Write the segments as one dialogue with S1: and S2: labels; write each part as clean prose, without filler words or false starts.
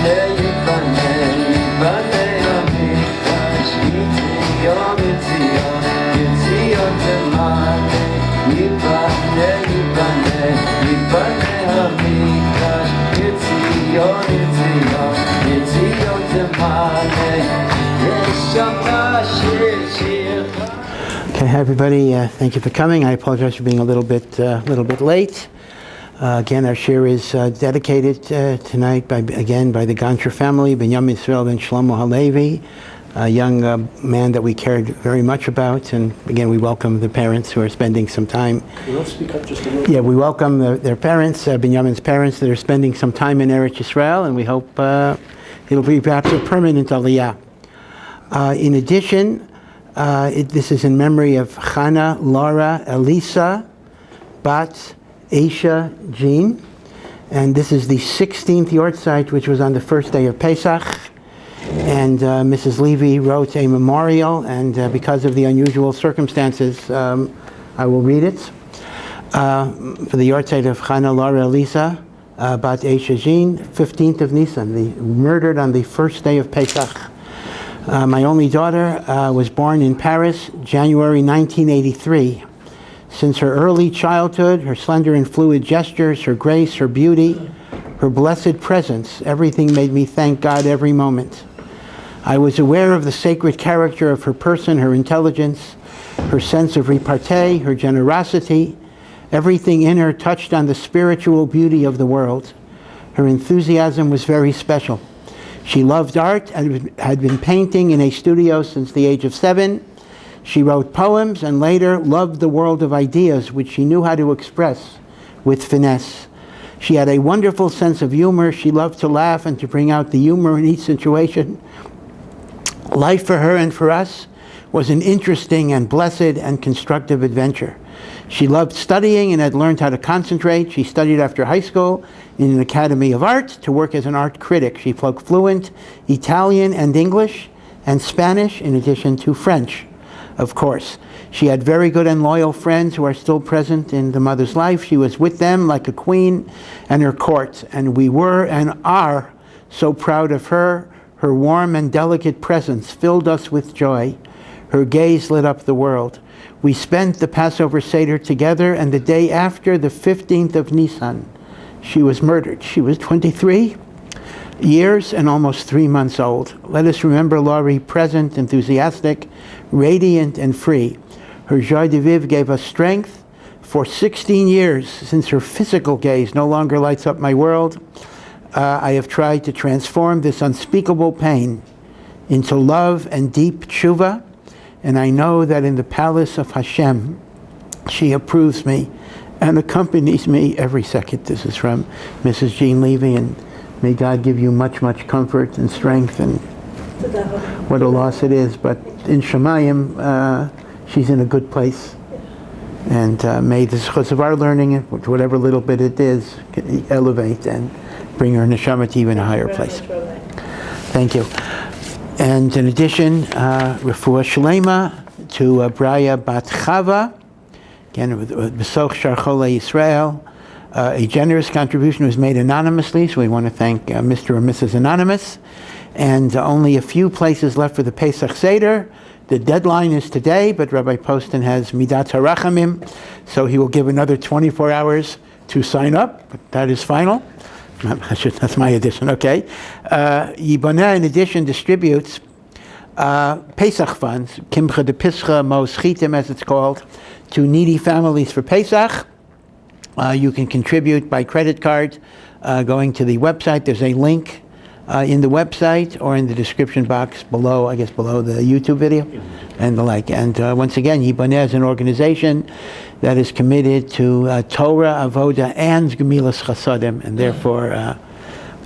S1: Okay, hi everybody. Thank you for coming. I apologize for being a little bit late. Again, our shir is dedicated tonight by the Gancher family, Binyamin Yisroel and Shlomo HaLevy, a young man that we cared very much about. And again, we welcome the parents who are spending some time.
S2: You want to speak up just a little?
S1: Yeah, we welcome their parents, Binyamin's parents, that are spending some time in Eretz Yisrael, and we hope it'll be perhaps a permanent aliyah. In addition, this is in memory of Hanna, Laure, Elisa, Bat, Aisha Jeanne, and this is the 16th yard site, which was on the first day of Pesach. And Mrs. Levy wrote a memorial, and because of the unusual circumstances, I will read it. For the yard site of Hanna, Laure, Elisa, Bat Aisha Jeanne, 15th of Nisan, murdered on the first day of Pesach. My only daughter was born in Paris, January 1983. Since her early childhood, her slender and fluid gestures, her grace, her beauty, her blessed presence, everything made me thank God every moment. I was aware of the sacred character of her person, her intelligence, her sense of repartee, her generosity. Everything in her touched on the spiritual beauty of the world. Her enthusiasm was very special. She loved art and had been painting in a studio since the age of 7. She wrote poems and later loved the world of ideas, which she knew how to express with finesse. She had a wonderful sense of humor. She loved to laugh and to bring out the humor in each situation. Life for her and for us was an interesting and blessed and constructive adventure. She loved studying and had learned how to concentrate. She studied after high school in an academy of art to work as an art critic. She spoke fluent Italian and English and Spanish, in addition to French, of course. She had very good and loyal friends who are still present in the mother's life. She was with them like a queen and her court, and we were and are so proud of her. Her warm and delicate presence filled us with joy. Her gaze lit up the world. We spent the Passover Seder together, and the day after, the 15th of Nisan, she was murdered. She was 23 years and almost 3 months old. Let us remember Laure present, enthusiastic, radiant, and free. Her joie de vivre gave us strength. For 16 years, since her physical gaze no longer lights up my world, I have tried to transform this unspeakable pain into love and deep tshuva, and I know that in the palace of Hashem, she approves me and accompanies me every second. This is from Mrs. Jean Levy, and may God give you much, much comfort and strength, and what a loss it is, but in Shemayim, she's in a good place. And may the zchus of our learning, whatever little bit it is, elevate and bring her neshama to even a higher place. Thank you. And in addition, Refuah Shelema to Breya bat Chava, again, with Besoch Shar Chole Yisrael. A generous contribution was made anonymously, so we want to thank Mr. or Mrs. Anonymous. And only a few places left for the Pesach Seder. The deadline is today, but Rabbi Poston has Midat HaRachamim, so he will give another 24 hours to sign up, but that is final. That's my addition, okay. Yiboneh, in addition, distributes Pesach funds, Kimcha de Pischa Mos Chitim, as it's called, to needy families for Pesach. You can contribute by credit card going to the website. There's a link in the website or in the description box below, I guess below the YouTube video and the like. And once again, Yiboneh is an organization that is committed to Torah, Avoda, and Gemilas Chasadim, and therefore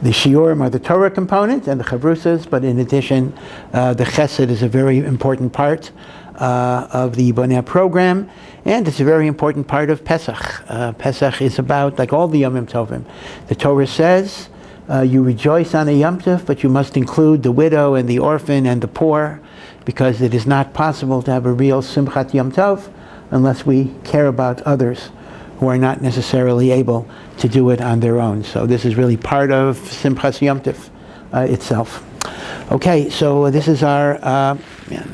S1: the Shiurim are the Torah component and the Chavrusas, but in addition, the Chesed is a very important part of the Yiboneh program, and it's a very important part of Pesach. Pesach is about, like all the Yomim Tovim, the Torah says, you rejoice on a Yom Tov, but you must include the widow and the orphan and the poor, because it is not possible to have a real Simchat Yom Tov unless we care about others who are not necessarily able to do it on their own. So this is really part of Simchas Yom Tov, itself. Okay, so this is our, I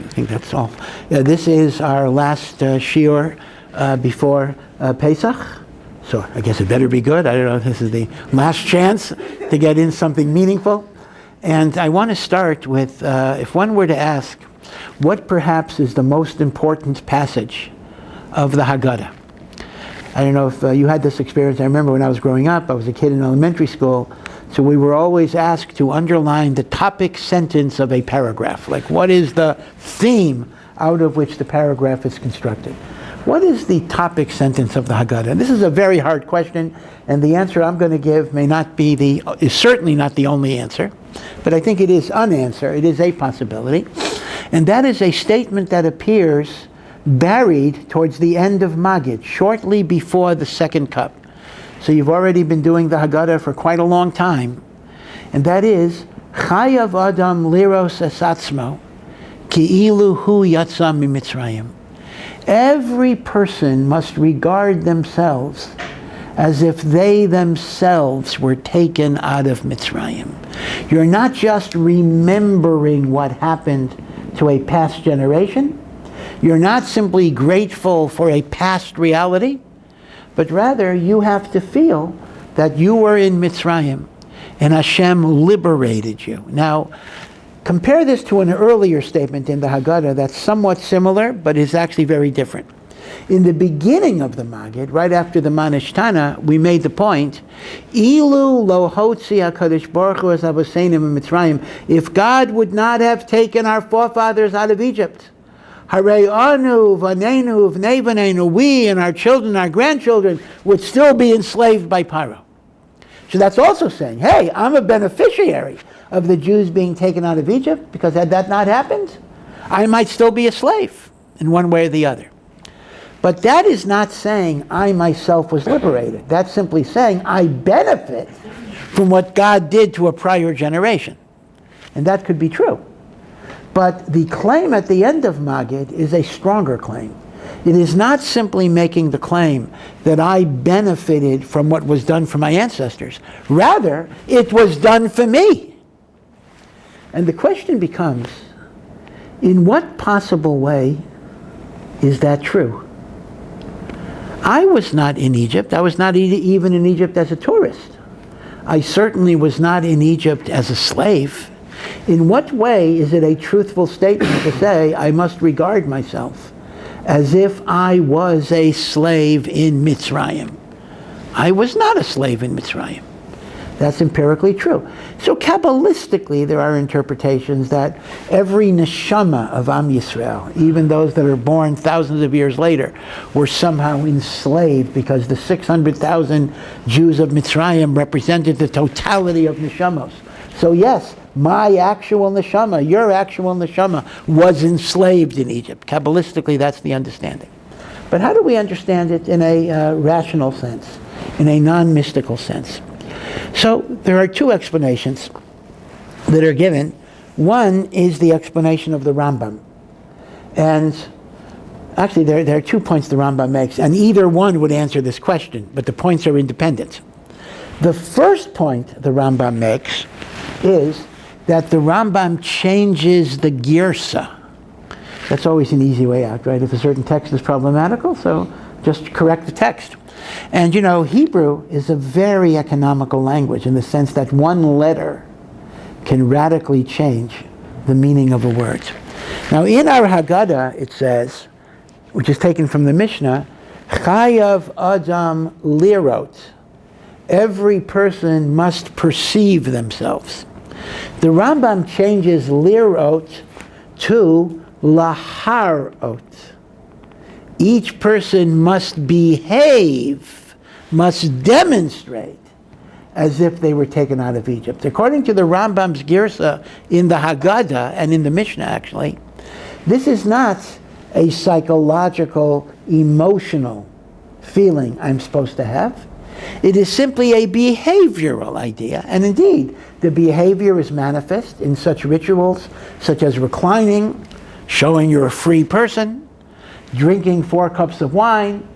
S1: think that's all. This is our last shiur before Pesach. So I guess it better be good. I don't know if this is the last chance to get in something meaningful. And I want to start with, if one were to ask, what perhaps is the most important passage of the Haggadah? I don't know if you had this experience. I remember when I was growing up, I was a kid in elementary school, so we were always asked to underline the topic sentence of a paragraph. Like, what is the theme out of which the paragraph is constructed? What is the topic sentence of the Haggadah? And this is a very hard question, and the answer I'm going to give is certainly not the only answer, but I think it is an answer. It is a possibility. And that is a statement that appears buried towards the end of Magid, shortly before the second cup. So you've already been doing the Haggadah for quite a long time. And that is, Chayav Adam liros es atzmo, ki'ilu hu yatsa miMitzrayim. Every person must regard themselves as if they themselves were taken out of Mitzrayim. You're not just remembering what happened to a past generation. You're not simply grateful for a past reality, but rather you have to feel that you were in Mitzrayim and Hashem liberated you. Now, compare this to an earlier statement in the Haggadah that's somewhat similar, but is actually very different. In the beginning of the Magid, right after the Manishtana, we made the point, Ilu lo hotzi HaKadosh Baruch Hu es Avoseinu miMitzrayim, if God would not have taken our forefathers out of Egypt, Harei anu v'nenu v'nei v'nenu, we and our children, our grandchildren, would still be enslaved by Paro. So that's also saying, hey, I'm a beneficiary of the Jews being taken out of Egypt, because had that not happened, I might still be a slave in one way or the other. But that is not saying I myself was liberated. That's simply saying I benefit from what God did to a prior generation. And that could be true. But the claim at the end of Magid is a stronger claim. It is not simply making the claim that I benefited from what was done for my ancestors. Rather, it was done for me. And the question becomes, in what possible way is that true? I was not in Egypt. I was not even in Egypt as a tourist. I certainly was not in Egypt as a slave. In what way is it a truthful statement to say I must regard myself as if I was a slave in Mitzrayim? I was not a slave in Mitzrayim. That's empirically true. So Kabbalistically, there are interpretations that every neshama of Am Yisrael, even those that are born thousands of years later, were somehow enslaved because the 600,000 Jews of Mitzrayim represented the totality of neshamos. So yes, my actual neshama, your actual neshama, was enslaved in Egypt. Kabbalistically, that's the understanding. But how do we understand it in a rational sense, in a non-mystical sense? So there are two explanations that are given. One is the explanation of the Rambam. And actually there are 2 points the Rambam makes, and either one would answer this question, but the points are independent. The first point the Rambam makes is that the Rambam changes the girsa. That's always an easy way out, right? If a certain text is problematical, so just correct the text. And Hebrew is a very economical language in the sense that one letter can radically change the meaning of a word. Now in our Haggadah it says, which is taken from the Mishnah, Chayav Adam lirot, every person must perceive themselves. The Rambam changes lirot to laharot. Each person must behave, must demonstrate as if they were taken out of Egypt. According to the Rambam's girsa in the Haggadah and in the Mishnah actually, this is not a psychological, emotional feeling I'm supposed to have. It is simply a behavioral idea. And indeed, the behavior is manifest in such rituals such as reclining, showing you're a free person, drinking 4 cups of wine,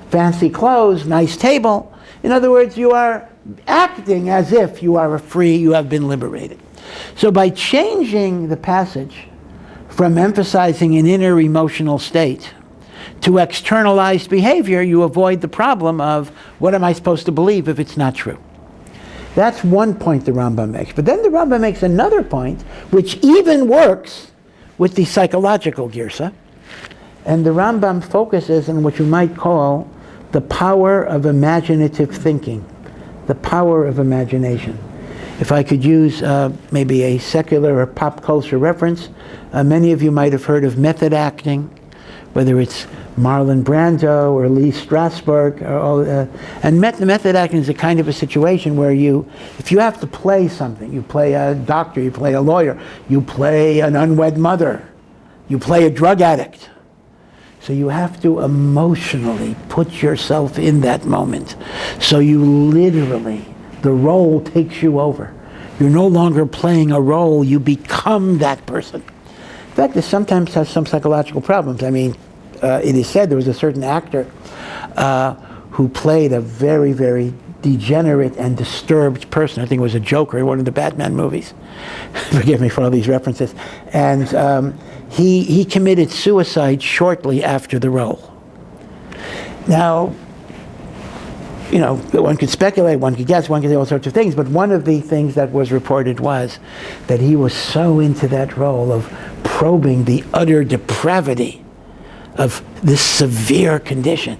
S1: fancy clothes, nice table. In other words, you are acting as if you are free, you have been liberated. So by changing the passage from emphasizing an inner emotional state to externalized behavior, you avoid the problem of what am I supposed to believe if it's not true. That's one point the Rambam makes. But then the Rambam makes another point which even works with the psychological girsa. And the Rambam focuses on what you might call the power of imaginative thinking, the power of imagination. If I could use maybe a secular or pop culture reference, many of you might have heard of method acting, whether it's Marlon Brando or Lee Strasberg. And method acting is a kind of a situation where if you have to play something, you play a doctor, you play a lawyer, you play an unwed mother, you play a drug addict. So you have to emotionally put yourself in that moment. So you literally, the role takes you over. You're no longer playing a role, you become that person. In fact, this sometimes has some psychological problems. I mean, it is said there was a certain actor who played a very, very degenerate and disturbed person. I think it was a Joker in one of the Batman movies. Forgive me for all these references. And he committed suicide shortly after the role. Now, one could speculate, one could guess, one could say all sorts of things, but one of the things that was reported was that he was so into that role of probing the utter depravity of this severe condition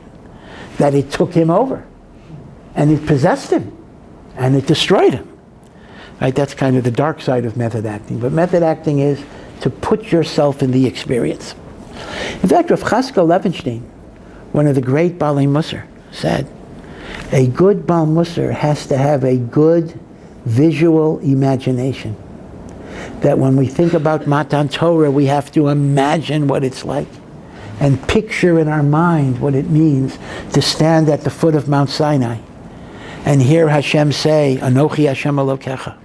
S1: that it took him over, and it possessed him, and it destroyed him. Right? That's kind of the dark side of method acting. But method acting is to put yourself in the experience. In fact, Rav Chaskel Levenstein, one of the great Balei Musar, said, a good Baal Musar has to have a good visual imagination. That when we think about Matan Torah, we have to imagine what it's like and picture in our mind what it means to stand at the foot of Mount Sinai and hear Hashem say, Anochi Hashem Elokecha.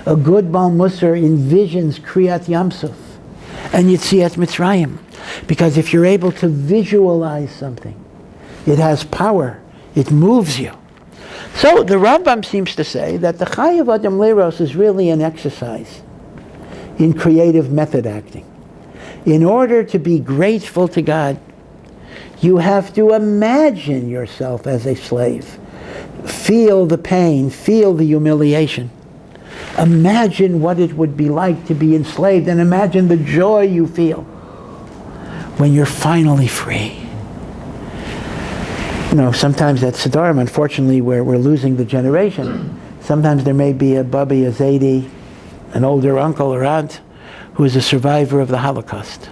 S1: A good Baal Musar envisions Kriyat Yamsuf and Yetziat Mitzrayim. Because if you're able to visualize something, it has power. It moves you. So the Rambam seems to say that the Chayav Adam Leiros is really an exercise in creative method acting. In order to be grateful to God, you have to imagine yourself as a slave. Feel the pain, feel the humiliation. Imagine what it would be like to be enslaved, and imagine the joy you feel when you're finally free. Sometimes at Siddharam, unfortunately, we're losing the generation. Sometimes there may be a Bubby, a Zaidi, an older uncle or aunt who is a survivor of the Holocaust.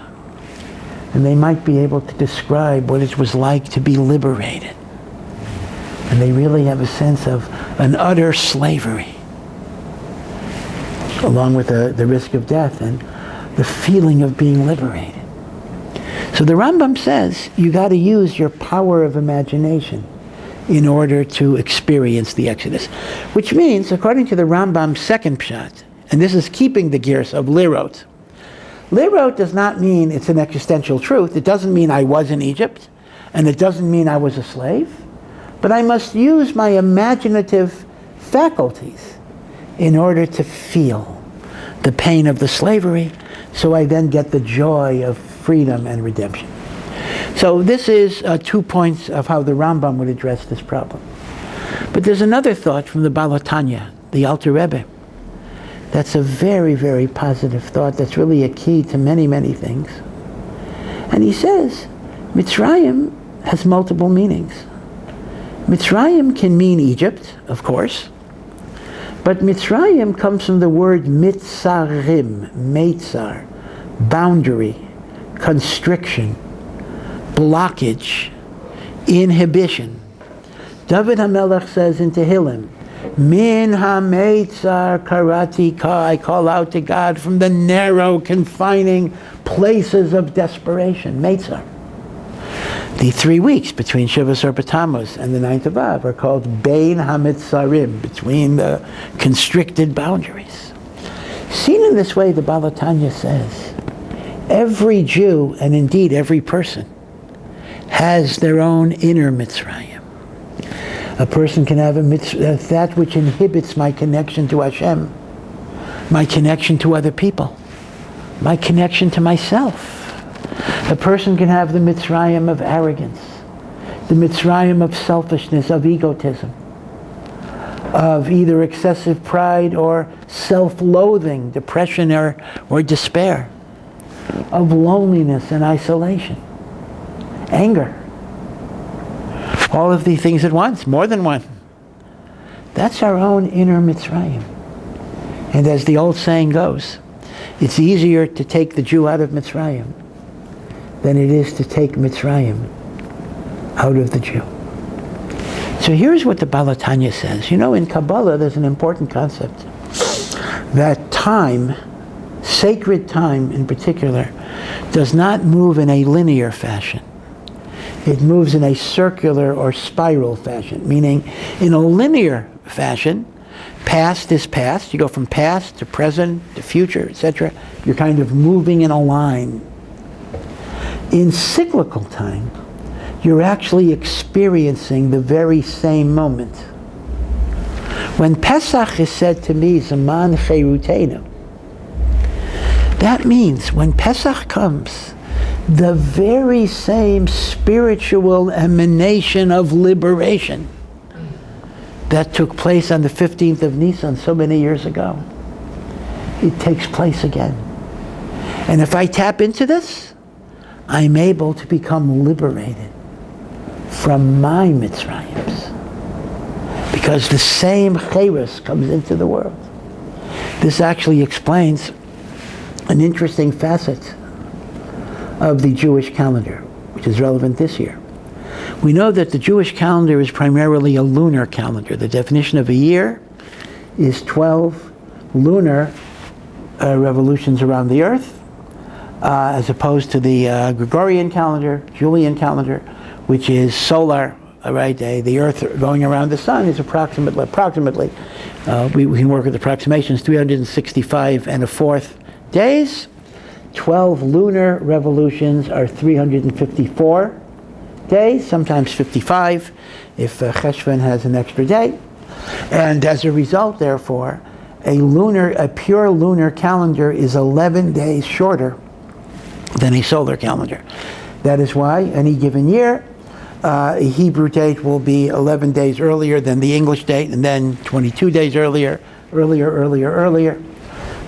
S1: And they might be able to describe what it was like to be liberated. And they really have a sense of an utter slavery, along with the risk of death and the feeling of being liberated. So the Rambam says you got to use your power of imagination in order to experience the Exodus. Which means, according to the Rambam's second pshat, and this is keeping the gears of Lirot. Lirot does not mean it's an existential truth. It doesn't mean I was in Egypt, and it doesn't mean I was a slave. But I must use my imaginative faculties in order to feel the pain of the slavery, so I then get the joy of freedom and redemption. So this is 2 points of how the Rambam would address this problem. But there's another thought from the Baal HaTanya, the Alter Rebbe. That's a very, very positive thought. That's really a key to many, many things. And he says, Mitzrayim has multiple meanings. Mitzrayim can mean Egypt, of course, but Mitzrayim comes from the word mitzarim, meitzar, boundary, constriction, blockage, inhibition. David HaMelech says in Tehillim, Min ha-meitzar karati ka, I call out to God from the narrow, confining places of desperation, meitzar. The 3 weeks between Shiva Serpa Tammuz and the 9th of Av are called Bein HaMitzarim, between the constricted boundaries. Seen in this way, the Baal HaTanya says, every Jew, and indeed every person, has their own inner Mitzrayim. A person can have that which inhibits my connection to Hashem. my connection to other people, my connection to myself. A person can have the Mitzrayim of arrogance, the Mitzrayim of selfishness, of egotism, of either excessive pride or self-loathing, depression or despair, of loneliness and isolation, anger. All of these things at once, more than one. That's our own inner Mitzrayim. And as the old saying goes, it's easier to take the Jew out of Mitzrayim than it is to take Mitzrayim out of the Jew. So here's what the Baal HaTanya says. You know, in Kabbalah, there's an important concept that time, sacred time in particular, does not move in a linear fashion. It moves in a circular or spiral fashion, meaning in a linear fashion, past is past. You go from past to present to future, etc. You're kind of moving in a line. In cyclical time, you're actually experiencing the very same moment. When Pesach is said to be Zaman Cherutenu, that means when Pesach comes, the very same spiritual emanation of liberation that took place on the 15th of Nisan so many years ago, it takes place again. And if I tap into this, I'm able to become liberated from my Mitzrayims, because the same Chayrus comes into the world. This actually explains an interesting facet of the Jewish calendar, which is relevant this year. We know that the Jewish calendar is primarily a lunar calendar. The definition of a year is 12 lunar revolutions around the earth, as opposed to the Gregorian calendar, Julian calendar, which is solar, right? The earth going around the sun is approximately, we can work with approximations, 365 and a fourth days. 12 lunar revolutions are 354 days, sometimes 55 if Cheshvan has an extra day. And as a result, therefore, a pure lunar calendar is 11 days shorter than a solar calendar. That is why any given year, a Hebrew date will be 11 days earlier than the English date, and then 22 days earlier.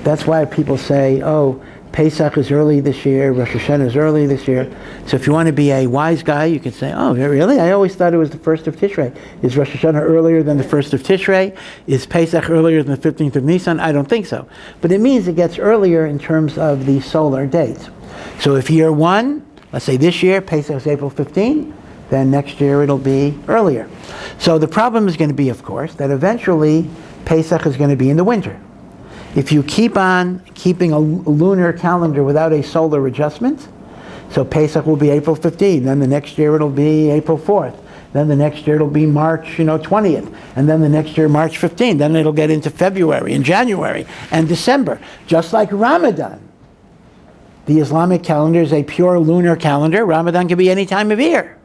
S1: That's why people say, oh, Pesach is early this year, Rosh Hashanah is early this year. So if you want to be a wise guy, you can say, oh, really? I always thought it was the 1st of Tishrei. Is Rosh Hashanah earlier than the 1st of Tishrei? Is Pesach earlier than the 15th of Nisan? I don't think so. But it means it gets earlier in terms of the solar dates. So if year one, let's say this year, Pesach is April 15, then next year it'll be earlier. So the problem is going to be, of course, that eventually Pesach is going to be in the winter. If you keep on keeping a lunar calendar without a solar adjustment, so Pesach will be April 15, then the next year it'll be April 4th, then the next year it'll be March 20th, and then the next year March 15th, then it'll get into February and January and December, just like Ramadan. The Islamic calendar is a pure lunar calendar. Ramadan can be any time of year,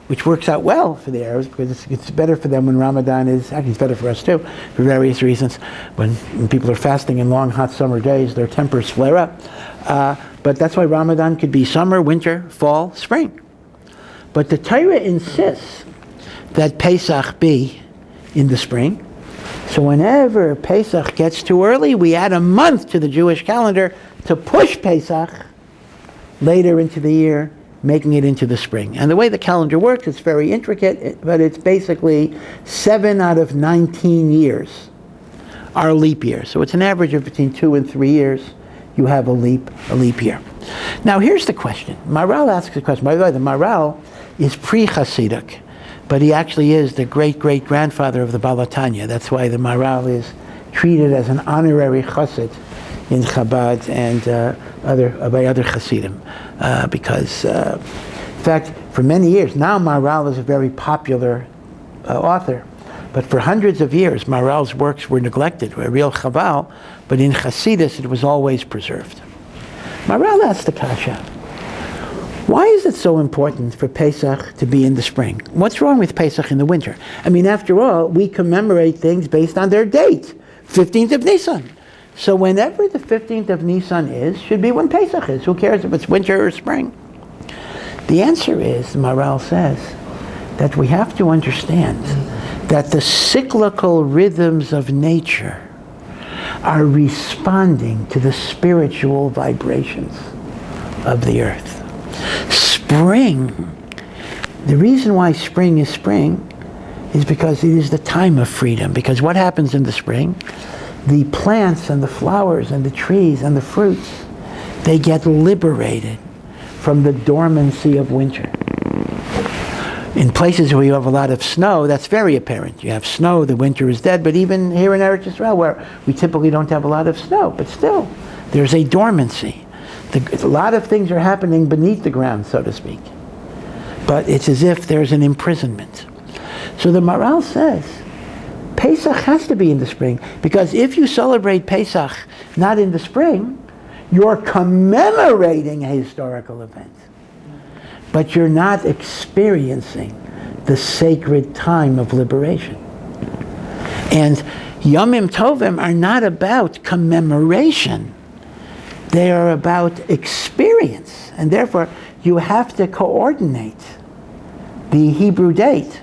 S1: which works out well for the Arabs because it's better for them when Ramadan is, actually it's better for us too, for various reasons. When people are fasting in long, hot summer days, their tempers flare up. But that's why Ramadan could be summer, winter, fall, spring. But the Torah insists that Pesach be in the spring. So whenever Pesach gets too early, we add a month to the Jewish calendar to push Pesach later into the year, making it into the spring. And the way the calendar works, it's very intricate, but it's basically 7 out of 19 years are leap years. So it's an average of between 2 and 3 years you have a leap year. Now here's the question. Maharal asks a question. By the way, the Maharal is pre-Hasidic, but he actually is the great-great-grandfather of the Baal HaTanya. That's why the Maharal is treated as an honorary chassid in Chabad and by other Hasidim, because in fact, for many years, now Maharal is a very popular author, but for hundreds of years, Maharal's works were neglected, were a real chaval, but in Hasidus it was always preserved. Maharal asked the kasha, why is it so important for Pesach to be in the spring? What's wrong with Pesach in the winter? I mean, after all, we commemorate things based on their date, 15th of Nisan. So whenever the 15th of Nisan is, should be when Pesach is. Who cares if it's winter or spring? The answer is, Maral says, that we have to understand that the cyclical rhythms of nature are responding to the spiritual vibrations of the earth. Spring, the reason why spring is because it is the time of freedom. Because what happens in the spring? The plants and the flowers and the trees and the fruits, they get liberated from the dormancy of winter. In places where you have a lot of snow, that's very apparent. You have snow, the winter is dead, but even here in Eretz Yisrael, where we typically don't have a lot of snow, but still, there's a dormancy. A lot of things are happening beneath the ground, so to speak. But it's as if there's an imprisonment. So the Maral says, Pesach has to be in the spring, because if you celebrate Pesach not in the spring, you're commemorating a historical event, but you're not experiencing the sacred time of liberation. And Yomim Tovim are not about commemoration. They are about experience. And therefore, you have to coordinate the Hebrew date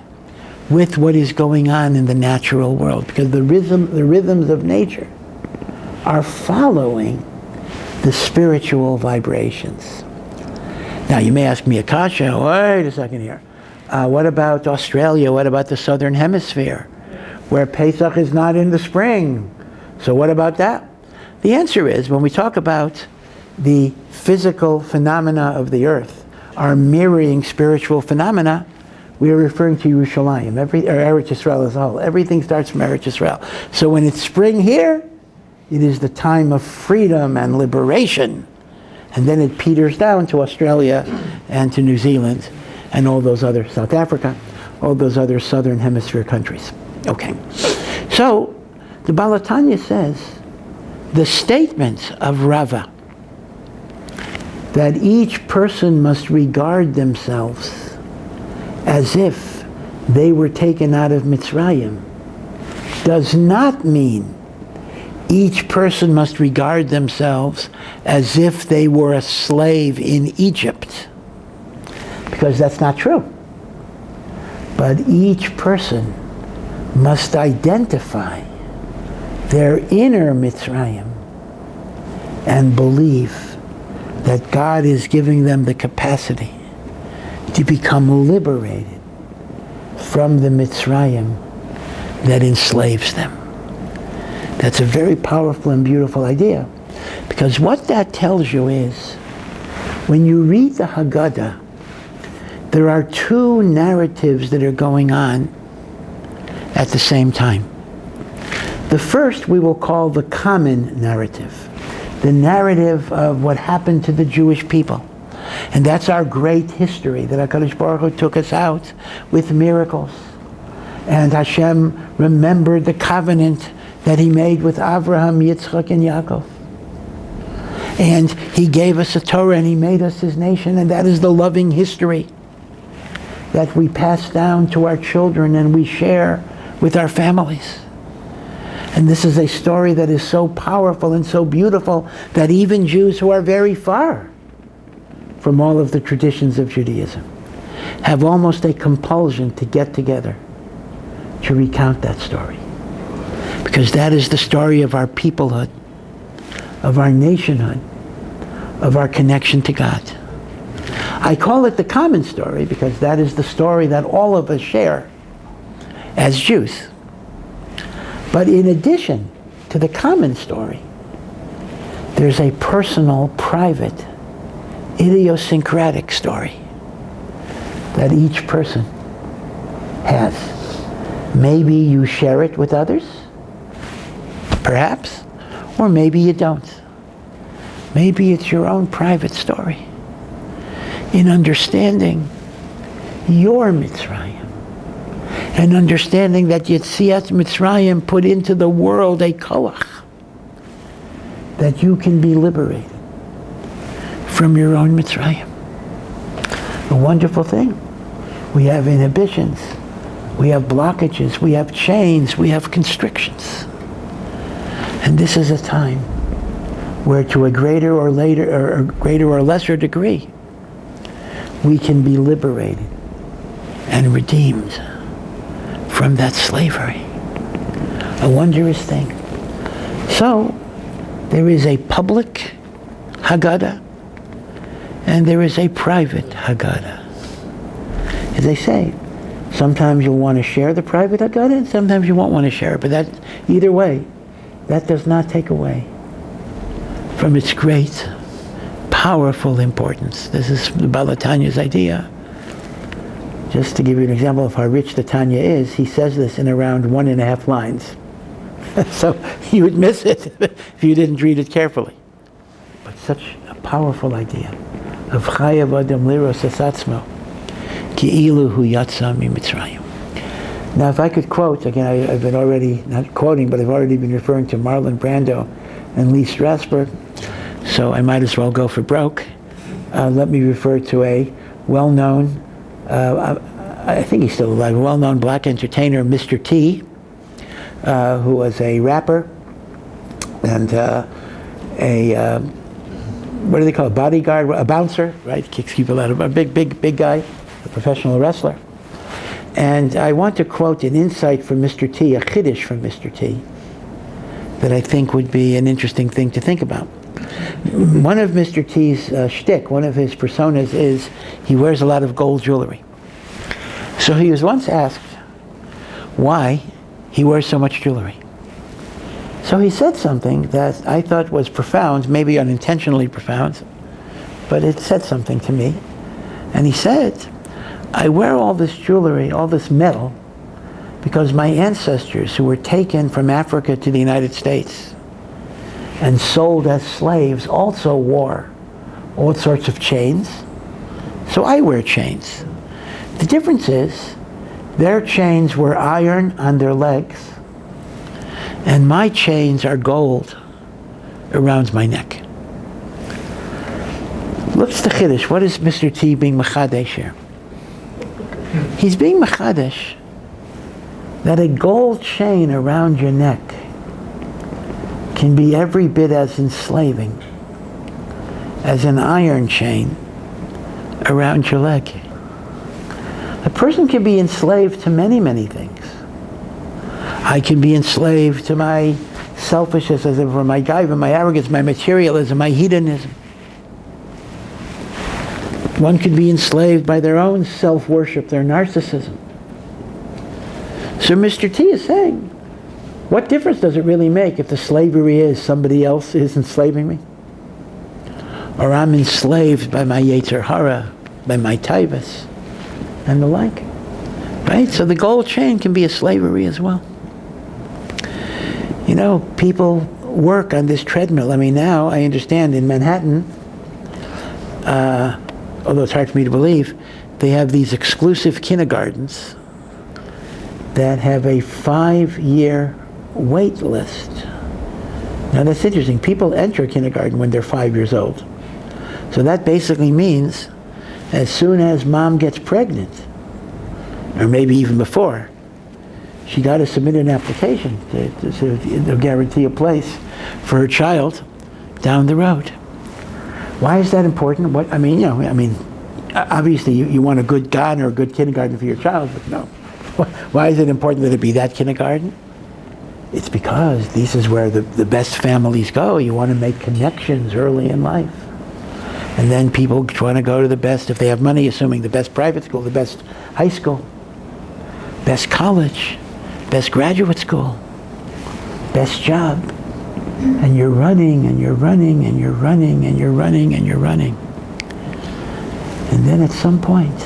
S1: with what is going on in the natural world, because the rhythms of nature are following the spiritual vibrations. Now, you may ask me, Akasha, wait a second here. What about Australia? What about the Southern Hemisphere, where Pesach is not in the spring? So what about that? The answer is, when we talk about the physical phenomena of the earth are mirroring spiritual phenomena, we are referring to Yerushalayim, or Eretz Yisrael as a whole. Everything starts from Eretz Yisrael. So when it's spring here, it is the time of freedom and liberation. And then it peters down to Australia and to New Zealand and all those other, South Africa, all those other Southern Hemisphere countries. Okay. So the Baal HaTanya says, the statement of Rava that each person must regard themselves as if they were taken out of Mitzrayim does not mean each person must regard themselves as if they were a slave in Egypt, because that's not true. But each person must identify their inner Mitzrayim and believe that God is giving them the capacity to become liberated from the Mitzrayim that enslaves them. That's a very powerful and beautiful idea, because what that tells you is, when you read the Haggadah, there are two narratives that are going on at the same time. The first we will call the common narrative, the narrative of what happened to the Jewish people. And that's our great history, that HaKadosh Baruch Hu took us out with miracles. And Hashem remembered the covenant that he made with Abraham, Yitzchak, and Yaakov. And he gave us a Torah and he made us his nation, and that is the loving history that we pass down to our children and we share with our families. And this is a story that is so powerful and so beautiful that even Jews who are very far from all of the traditions of Judaism have almost a compulsion to get together to recount that story. Because that is the story of our peoplehood, of our nationhood, of our connection to God. I call it the common story because that is the story that all of us share as Jews. But in addition to the common story, there's a personal, private, idiosyncratic story that each person has. Maybe you share it with others, perhaps, or maybe you don't. Maybe it's your own private story in understanding your Mitzrayim and understanding that Yetziat Mitzrayim put into the world a koach that you can be liberated from your own Mitzrayim. A wonderful thing. We have inhibitions, we have blockages, we have chains, we have constrictions. And this is a time where, to a greater or lesser degree, we can be liberated and redeemed from that slavery. A wondrous thing. So, there is a public Haggadah and there is a private Haggadah. As I say, sometimes you'll want to share the private Haggadah and sometimes you won't want to share it. But that, either way, that does not take away from its great, powerful importance. This is the Baal HaTanya's idea. Just to give you an example of how rich the Tanya is, he says this in around 1.5 lines. So you would miss it if you didn't read it carefully. But such a powerful idea of Chayav Adam Liros Es Atzmo Ki'ilu Hu Yatsa Mitzrayim. Now, if I could quote again, I've been already not quoting, but I've already been referring to Marlon Brando and Lee Strasberg, so I might as well go for broke. Let me refer to a well-known, I think he's still alive, a well-known black entertainer, Mr. T, who was a rapper and what do they call it, bodyguard, a bouncer, right? Kicks people out of a big guy, a professional wrestler. And I want to quote an insight from Mr. T, a chiddush from Mr. T, that I think would be an interesting thing to think about. One of Mr. T's shtick, one of his personas is he wears a lot of gold jewelry. So he was once asked why he wears so much jewelry. So he said something that I thought was profound, maybe unintentionally profound, but it said something to me. And he said, I wear all this jewelry, all this metal, because my ancestors who were taken from Africa to the United States and sold as slaves also wore all sorts of chains. So I wear chains. The difference is, their chains were iron on their legs, and my chains are gold around my neck. What's the chiddush? What is Mr. T being mechadesh here? He's being mechadesh that a gold chain around your neck can be every bit as enslaving as an iron chain around your leg. A person can be enslaved to many, many things. I can be enslaved to my selfishness, or my gaiva, my arrogance, my materialism, my hedonism. One could be enslaved by their own self-worship, their narcissism. So Mr. T is saying, what difference does it really make if the slavery is somebody else is enslaving me? Or I'm enslaved by my Yetzer Hara, by my taivas, and the like. Right? So the gold chain can be a slavery as well. You know, people work on this treadmill. I mean, now I understand in Manhattan, although it's hard for me to believe, they have these exclusive kindergartens that have a 5-year wait list. Now that's interesting. People enter kindergarten when they're 5 years old. So that basically means as soon as mom gets pregnant, or maybe even before, she got to submit an application to guarantee a place for her child down the road. Why is that important? Obviously you want a good garden or a good kindergarten for your child, but no. Why is it important that it be that kindergarten? It's because this is where the best families go. You want to make connections early in life. And then people want to go to the best, if they have money, assuming the best private school, the best high school, best college, best graduate school, best job. And you're running, and you're running, and you're running, and you're running, and you're running. And then at some point,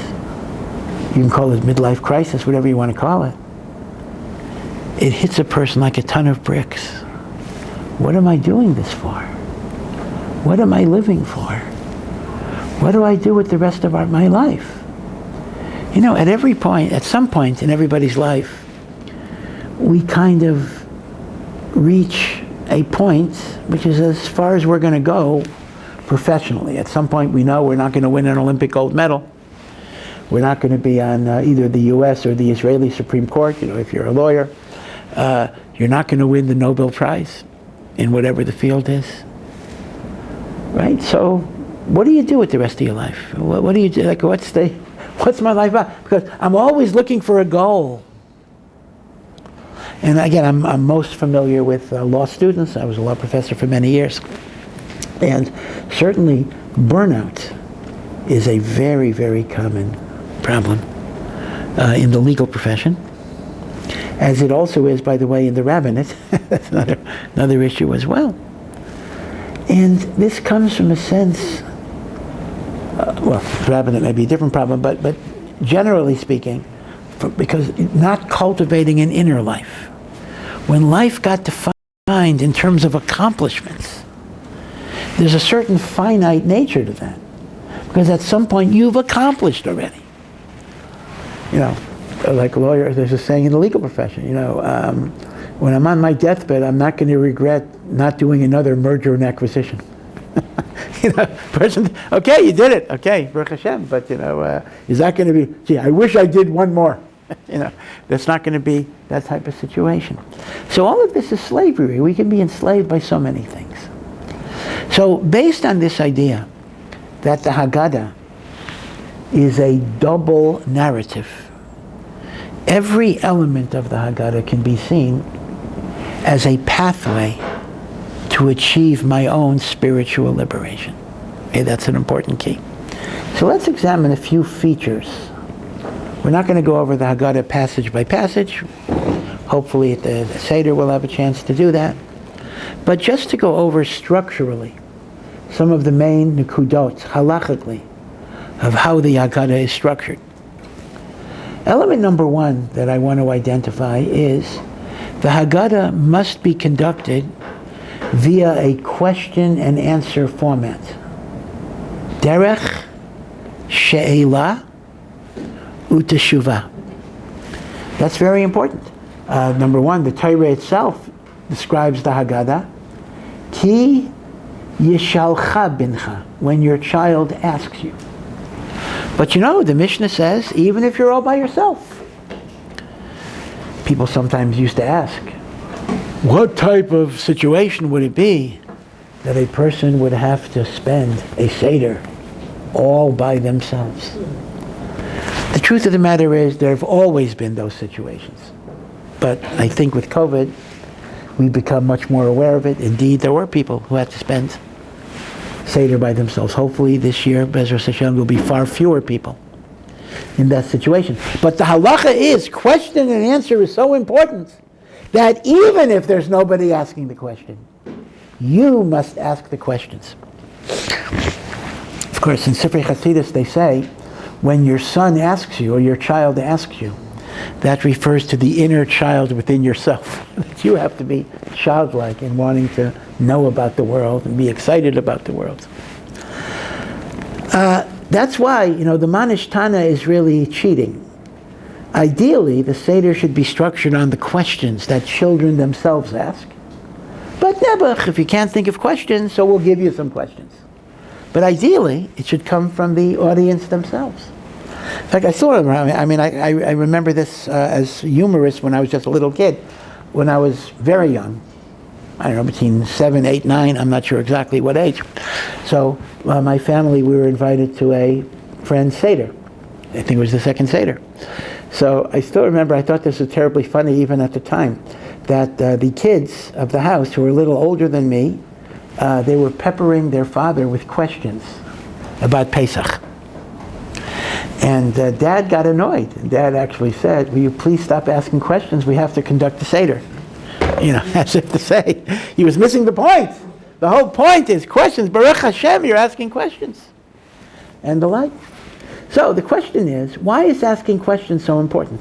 S1: you can call it midlife crisis, whatever you want to call it, it hits a person like a ton of bricks. What am I doing this for? What am I living for? What do I do with the rest of my life? You know, at some point in everybody's life, we kind of reach a point which is as far as we're going to go professionally. At some point we know we're not going to win an Olympic gold medal. We're not going to be on either the U.S. or the Israeli Supreme Court, if you're a lawyer. You're not going to win the Nobel Prize. in whatever the field is. Right? So what do you do with the rest of your life? What do you do? Like, what's my life about? Because I'm always looking for a goal. And again, I'm most familiar with law students. I was a law professor for many years. And certainly burnout is a very, very common problem in the legal profession, as it also is, by the way, in the rabbinate. That's another issue as well. And this comes from a sense, well, rabbinate may be a different problem, but generally speaking, because not cultivating an inner life. When life got defined in terms of accomplishments, there's a certain finite nature to that. Because at some point you've accomplished already. You know, like lawyers, there's a saying in the legal profession, you know, when I'm on my deathbed, I'm not going to regret not doing another merger and acquisition. You know, person, okay, you did it, okay, Baruch Hashem, but you know, is that going to be, gee, I wish I did one more. You know, that's not going to be that type of situation. So all of this is slavery. We can be enslaved by so many things. So based on this idea that the Haggadah is a double narrative, every element of the Haggadah can be seen as a pathway to achieve my own spiritual liberation. Okay, that's an important key. So let's examine a few features. We're not going to go over the Haggadah passage by passage. Hopefully at the Seder we'll have a chance to do that. But just to go over structurally some of the main nekudot, halachically, of how the Haggadah is structured. Element number one that I want to identify is the Haggadah must be conducted via a question and answer format. Derech she'ela uteshuvah. That's very important. Number one, the Torah itself describes the Haggadah. Ki yishalcha bincha, when your child asks you. But you know, the Mishnah says, even if you're all by yourself. People sometimes used to ask, what type of situation would it be that a person would have to spend a Seder all by themselves? The truth of the matter is, there have always been those situations. But I think with COVID, we've become much more aware of it. Indeed, there were people who had to spend Seder by themselves. Hopefully this year, Bezras Hashem, will be far fewer people in that situation. But the halacha is, question and answer is so important that even if there's nobody asking the question, you must ask the questions. Of course, in Sifrei Chasidus they say, when your son asks you, or your child asks you, that refers to the inner child within yourself. You have to be childlike in wanting to know about the world and be excited about the world. That's why, you know, the Manish Tana is really cheating. Ideally, the Seder should be structured on the questions that children themselves ask. But nebuch, if you can't think of questions, so we'll give you some questions. But ideally, it should come from the audience themselves. In fact, I remember this as humorous when I was just a little kid. When I was very young, I don't know, between 7, 8, 9, I'm not sure exactly what age. So my family, we were invited to a friend's Seder. I think it was the second Seder. So I still remember, I thought this was terribly funny even at the time, that the kids of the house, who were a little older than me, they were peppering their father with questions about Pesach. And Dad got annoyed. And Dad actually said, will you please stop asking questions? We have to conduct the Seder. You know, as if to say, he was missing the point. The whole point is questions. Baruch Hashem, you're asking questions. And the like. So the question is, why is asking questions so important?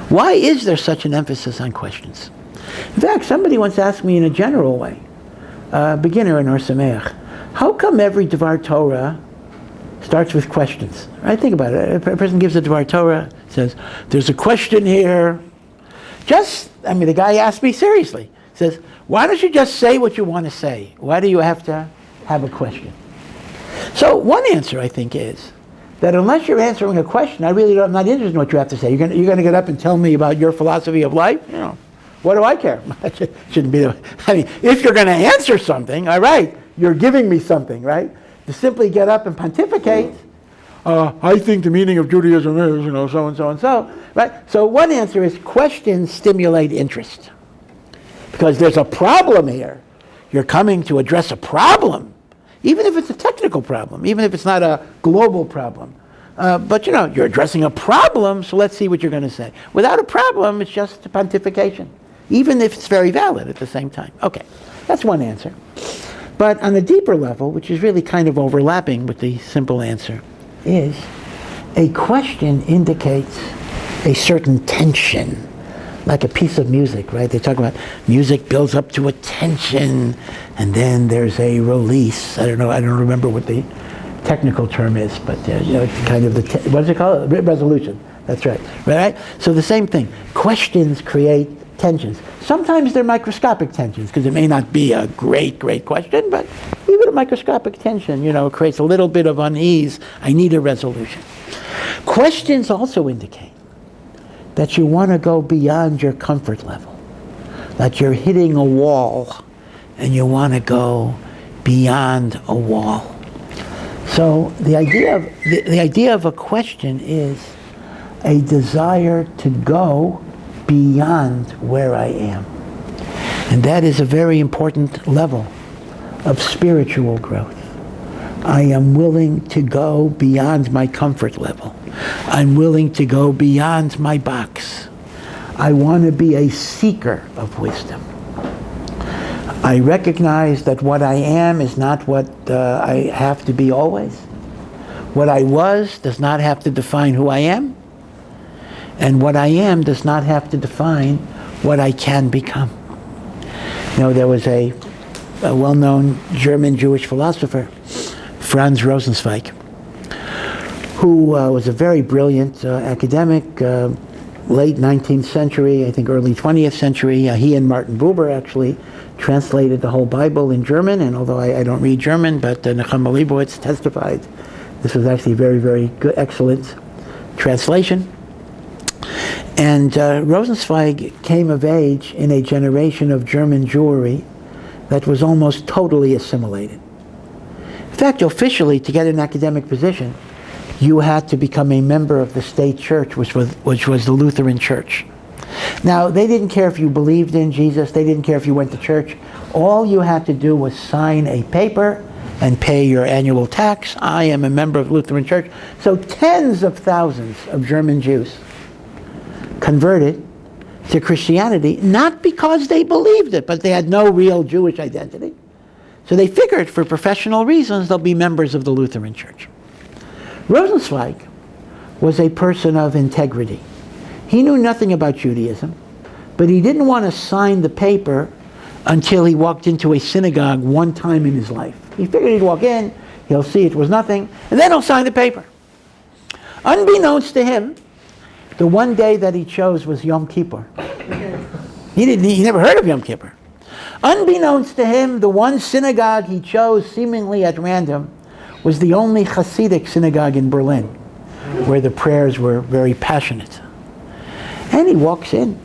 S1: Why is there such an emphasis on questions? In fact, somebody once asked me in a general way, beginner in Or Sameach, how come every Dvar Torah starts with questions? Right? Think about it. A person gives a Dvar Torah, says, there's a question here. The guy asked me seriously. Says, why don't you just say what you want to say? Why do you have to have a question? So one answer, I think, is that unless you're answering a question, I'm not interested in what you have to say. You're going to get up and tell me about your philosophy of life? You know, What do I care? Shouldn't be. I mean, if you're going to answer something, all right, you're giving me something, right? To simply get up and pontificate, I think the meaning of Judaism is, so and so and so, right? So one answer is questions stimulate interest. Because there's a problem here. You're coming to address a problem, even if it's a technical problem, even if it's not a global problem. But you're addressing a problem, so let's see what you're going to say. Without a problem, it's just a pontification, even if it's very valid at the same time. Okay, that's one answer. But on a deeper level, which is really kind of overlapping with the simple answer, is a question indicates a certain tension, like a piece of music, right? They talk about music builds up to a tension, and then there's a release. I don't remember what the technical term is, but it's kind of what's it called? Resolution. That's right. Right? So the same thing. Questions create tensions. Sometimes they're microscopic tensions, because it may not be a great question, but even a microscopic tension, creates a little bit of unease. I need a resolution. Questions also indicate that you want to go beyond your comfort level, that you're hitting a wall and you want to go beyond a wall. So the idea of a question is a desire to go beyond where I am. And that is a very important level of spiritual growth. I am willing to go beyond my comfort level. I'm willing to go beyond my box. I want to be a seeker of wisdom. I recognize that what I am is not what I have to be always. What I was does not have to define who I am. And what I am does not have to define what I can become. There was a well-known German Jewish philosopher, Franz Rosenzweig, who was a very brilliant academic, late 19th century, I think early 20th century. He and Martin Buber actually translated the whole Bible in German, and although I don't read German, but Nechama Leibowitz testified this was actually a very, very good, excellent translation. And Rosenzweig came of age in a generation of German Jewry that was almost totally assimilated. In fact, officially, to get an academic position, you had to become a member of the state church, which was the Lutheran Church. Now, they didn't care if you believed in Jesus. They didn't care if you went to church. All you had to do was sign a paper and pay your annual tax. I am a member of the Lutheran Church. So tens of thousands of German Jews converted to Christianity, not because they believed it, but they had no real Jewish identity. So they figured for professional reasons they'll be members of the Lutheran Church. Rosenzweig was a person of integrity. He knew nothing about Judaism, but he didn't want to sign the paper until he walked into a synagogue one time in his life. He figured he'd walk in, he'll see it was nothing, and then he'll sign the paper. Unbeknownst to him, the one day that he chose was Yom Kippur. He never heard of Yom Kippur. Unbeknownst to him, the one synagogue he chose seemingly at random was the only Hasidic synagogue in Berlin, where the prayers were very passionate. And he walks in,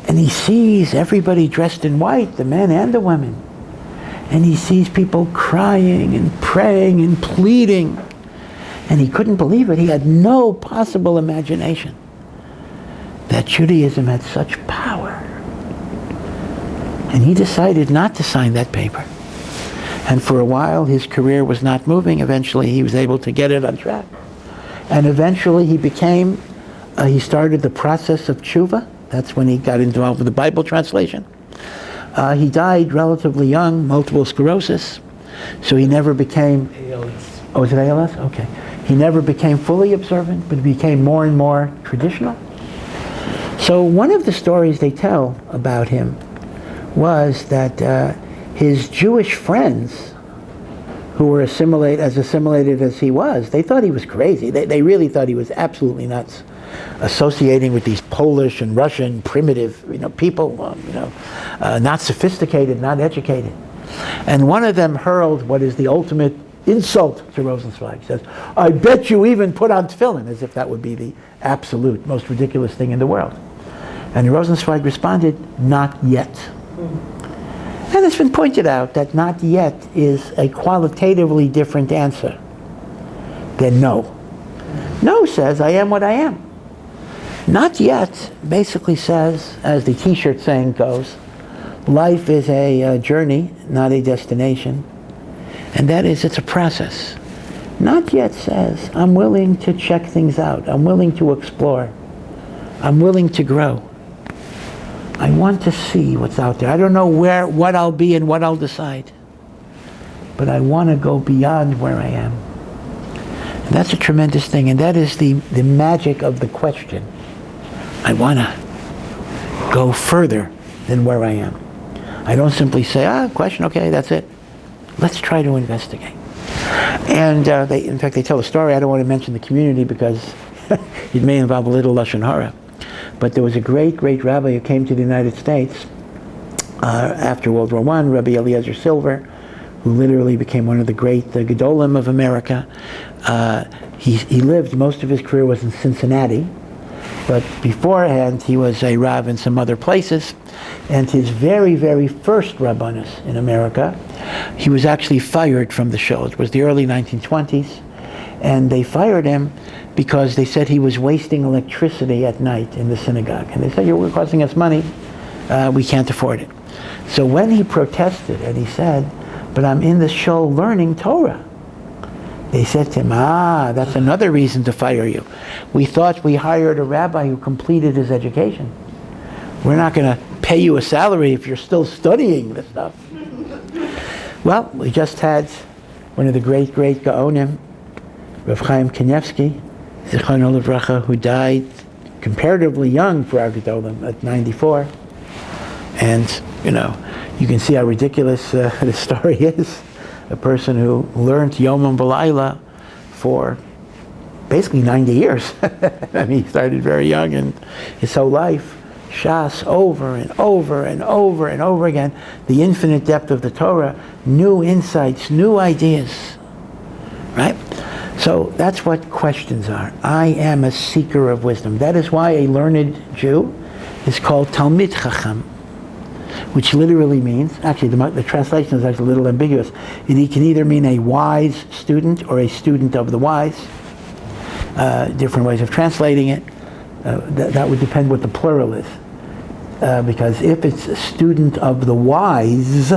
S1: and he sees everybody dressed in white, the men and the women. And he sees people crying and praying and pleading. And he couldn't believe it. He had no possible imagination that Judaism had such power. And he decided not to sign that paper. And for a while, his career was not moving. Eventually, he was able to get it on track. And eventually, he started the process of tshuva. That's when he got involved with the Bible translation. He died relatively young, multiple sclerosis. So he never became... ALS. Oh, is it ALS? Okay. He never became fully observant, but he became more and more traditional. So one of the stories they tell about him was that his Jewish friends, who were assimilated as he was, they thought he was crazy. They really thought he was absolutely nuts, associating with these Polish and Russian primitive, people, not sophisticated, not educated. And one of them hurled what is the ultimate insult to Rosenzweig. He says, "I bet you even put on tefillin," as if that would be the absolute most ridiculous thing in the world. And Rosenzweig responded, not yet. And it's been pointed out that not yet is a qualitatively different answer than no. No says, I am what I am. Not yet basically says, as the t-shirt saying goes, life is a journey, not a destination. And that is, it's a process. Not yet says, I'm willing to check things out. I'm willing to explore. I'm willing to grow. I want to see what's out there. I don't know what I'll be and what I'll decide. But I want to go beyond where I am. And that's a tremendous thing. And that is the magic of the question. I want to go further than where I am. I don't simply say, question, okay, that's it. Let's try to investigate. And in fact, they tell a story. I don't want to mention the community because it may involve a little Lashon Hara. But there was a great, great rabbi who came to the United States after World War I, Rabbi Eliezer Silver, who literally became one of the great Gedolim of America. He lived, most of his career was in Cincinnati, but beforehand he was a Rav in some other places. And his very, very first Rabbanus in America, he was actually fired from the show. It was the early 1920s, and they fired him because they said he was wasting electricity at night in the synagogue. And they said, you're costing us money, we can't afford it. So when he protested and he said, but I'm in the show learning Torah, they said to him, that's another reason to fire you. We thought we hired a rabbi who completed his education. We're not going to pay you a salary if you're still studying this stuff. Well, we just had one of the great, great Gaonim, Rav Chaim Kanievsky, Zichrono Livracha, who died comparatively young for our Gedolim at 94. And, you can see how ridiculous the story is. A person who learned Yomam V'Layla for basically 90 years. I mean, he started very young, and his whole life, Shas over and over and over and over again, the infinite depth of the Torah, new insights, new ideas, right? So that's what questions are. I am a seeker of wisdom. That is why a learned Jew is called Talmid Chacham, which literally means, actually the translation is actually a little ambiguous. It can either mean a wise student or a student of the wise. Different ways of translating it. That would depend what the plural is. Because if it's a student of the wise,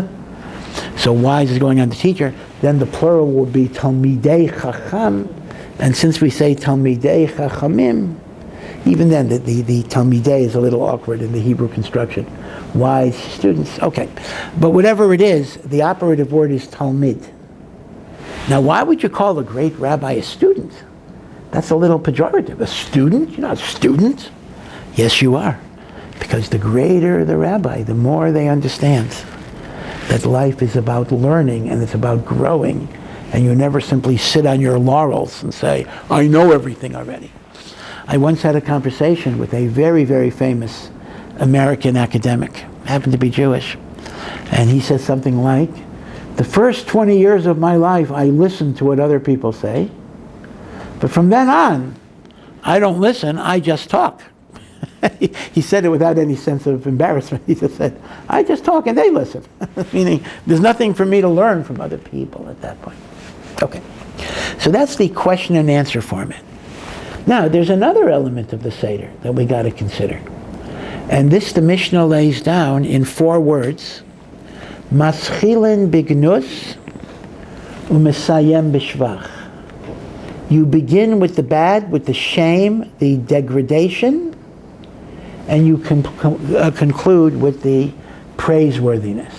S1: so wise is going on the teacher, then the plural will be Talmidei Chacham. And since we say Talmidei Chachamim, even then the Talmidei is a little awkward in the Hebrew construction. Wise students, okay. But whatever it is, the operative word is Talmid. Now, why would you call a great rabbi a student? That's a little pejorative. A student? You're not a student. Yes, you are. Because the greater the rabbi, the more they understand that life is about learning and it's about growing. And you never simply sit on your laurels and say, I know everything already. I once had a conversation with a very, very famous American academic, happened to be Jewish. And he said something like, the first 20 years of my life, I listened to what other people say. But from then on, I don't listen, I just talk. He said it without any sense of embarrassment. He just said, I just talk and they listen. Meaning, there's nothing for me to learn from other people at that point. Okay. So that's the question and answer format. Now, there's another element of the Seder that we got to consider. And this the Mishnah lays down in 4 words. Maschilin bignus u'mesayem b'shvach. You begin with the bad, with the shame, the degradation, and you conclude with the praiseworthiness.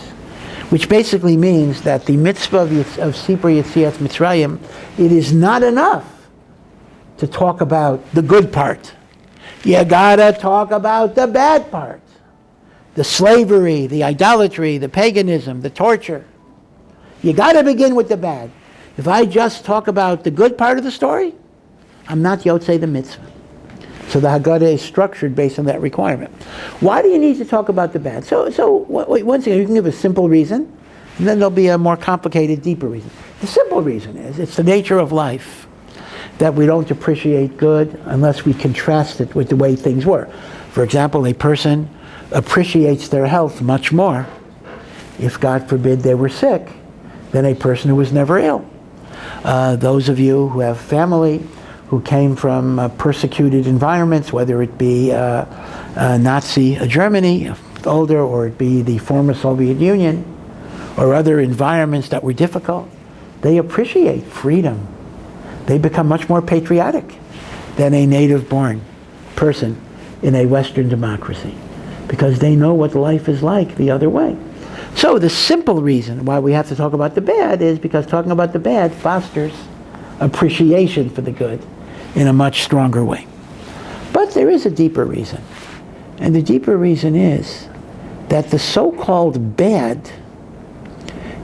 S1: Which basically means that the mitzvah of Sipur Yetzias Mitzrayim, it is not enough to talk about the good part. You gotta talk about the bad part. The slavery, the idolatry, the paganism, the torture. You gotta begin with the bad. If I just talk about the good part of the story, I'm not Yotzei the mitzvah. So the Haggadah is structured based on that requirement. Why do you need to talk about the bad? So once again, you can give a simple reason, and then there'll be a more complicated, deeper reason. The simple reason is, it's the nature of life that we don't appreciate good unless we contrast it with the way things were. For example, a person appreciates their health much more if, God forbid, they were sick than a person who was never ill. Those of you who have family who came from persecuted environments, whether it be Nazi Germany, older, or it be the former Soviet Union, or other environments that were difficult, they appreciate freedom. They become much more patriotic than a native-born person in a Western democracy, because they know what life is like the other way. So the simple reason why we have to talk about the bad is because talking about the bad fosters appreciation for the good in a much stronger way. But there is a deeper reason. And the deeper reason is that the so-called bad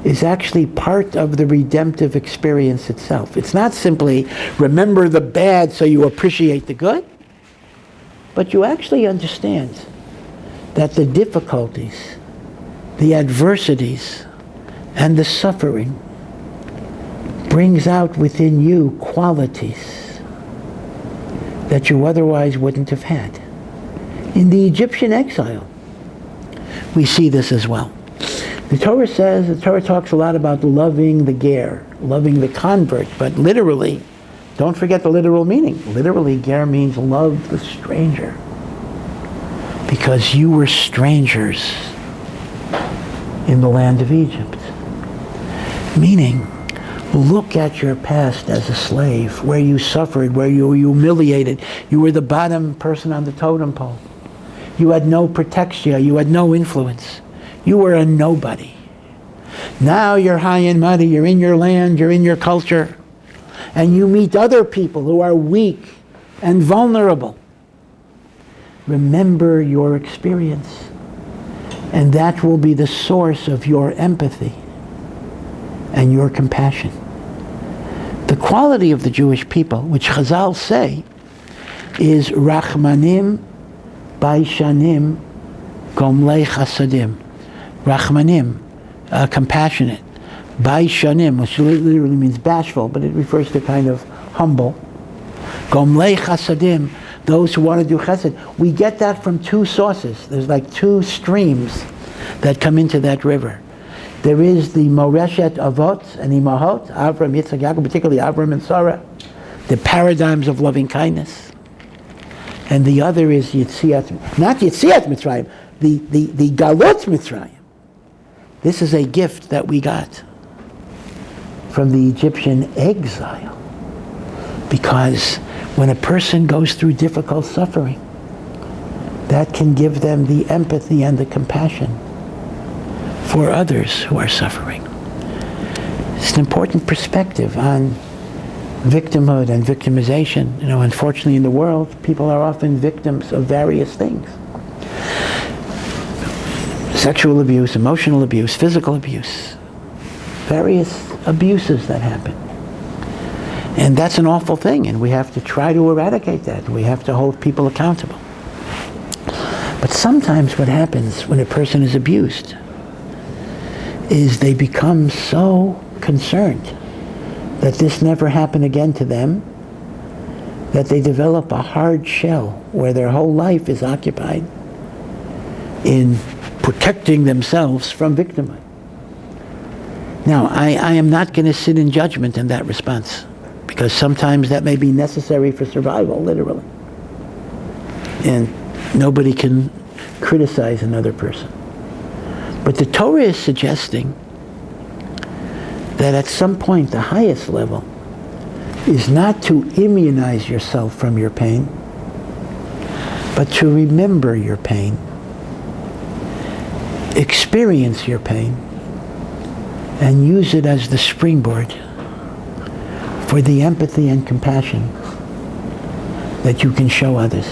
S1: is actually part of the redemptive experience itself. It's not simply remember the bad so you appreciate the good, but you actually understand that the difficulties, the adversities, and the suffering brings out within you qualities that you otherwise wouldn't have had. In the Egyptian exile, we see this as well. The Torah talks a lot about loving the ger, loving the convert, but literally, don't forget the literal meaning. Literally, ger means love the stranger. Because you were strangers in the land of Egypt. Meaning, look at your past as a slave, where you suffered, where you were humiliated. You were the bottom person on the totem pole. You had no protection, you had no influence. You were a nobody. Now you're high and mighty, you're in your land, you're in your culture, and you meet other people who are weak and vulnerable. Remember your experience, and that will be the source of your empathy and your compassion. The quality of the Jewish people, which Chazal say, is Rachmanim Baishanim Gomlei Chasadim. Rachmanim, compassionate. Baishanim, which literally means bashful, but it refers to kind of humble. Gomlei Chasadim, those who want to do chesed. We get that from two sources. There's like two streams that come into that river. There is the Moreshet Avot and Imahot, Avram, Yitzchak, Yaakov, particularly Avram and Sarah, the paradigms of loving kindness. And the other is Yitziat, not Yitziat Mitzrayim, the Galot Mitzrayim. This is a gift that we got from the Egyptian exile. Because when a person goes through difficult suffering, that can give them the empathy and the compassion for others who are suffering. It's an important perspective on victimhood and victimization. Unfortunately in the world, people are often victims of various things. Sexual abuse, emotional abuse, physical abuse, various abuses that happen. And that's an awful thing, and we have to try to eradicate that. We have to hold people accountable. But sometimes what happens when a person is abused is they become so concerned that this never happened again to them, that they develop a hard shell where their whole life is occupied in protecting themselves from victimhood. Now, I am not going to sit in judgment in that response, because sometimes that may be necessary for survival, literally. And nobody can criticize another person. But the Torah is suggesting that at some point the highest level is not to immunize yourself from your pain, but to remember your pain, experience your pain, and use it as the springboard for the empathy and compassion that you can show others